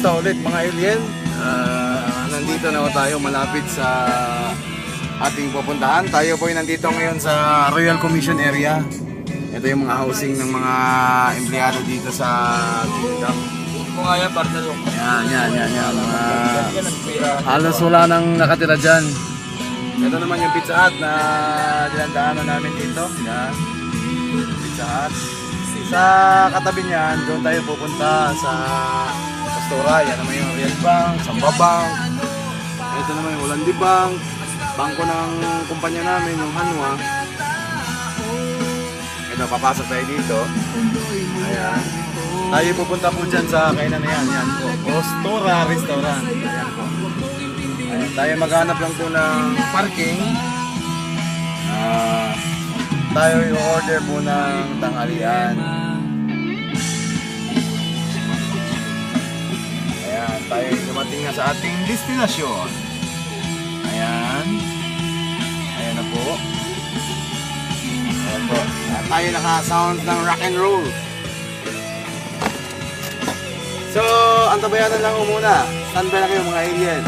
Kamusta ulit mga alien? Nandito na tayo malapit sa ating pupuntahan. Tayo po ay nandito ngayon sa Royal Commission area. Ito yung mga housing ng mga empleyado dito sa Kingdom. Kung nga yan, partner yung Yan. Halos wala nang nakatira dyan. Ito naman yung Pizza Hut na dinandaanan namin dito. Yan. Pizza Hut. Sa katabi niyan, doon tayo pupunta sa Pastora. Yan naman yung Real Bank, Samba Bank. Ito naman yung Holandi Bank. Bangko ng kumpanya namin, yung Hanwha. Ito, papasok tayo dito. Ayan. Tayo pupunta po dyan sa kainan na yan. Yan po. Pastora Restaurant. Ayan po. Ayan. Tayo maghanap lang po ng parking. Tayo i-order po ng tanghalian. Ayan, tayo dumating na sa ating destinasyon. Ayan. Ayan na po. Ayan po. Ayan, tayo naka-sound ng rock and roll. So, antabayanan lang po muna. Stand by na kayo mga alien.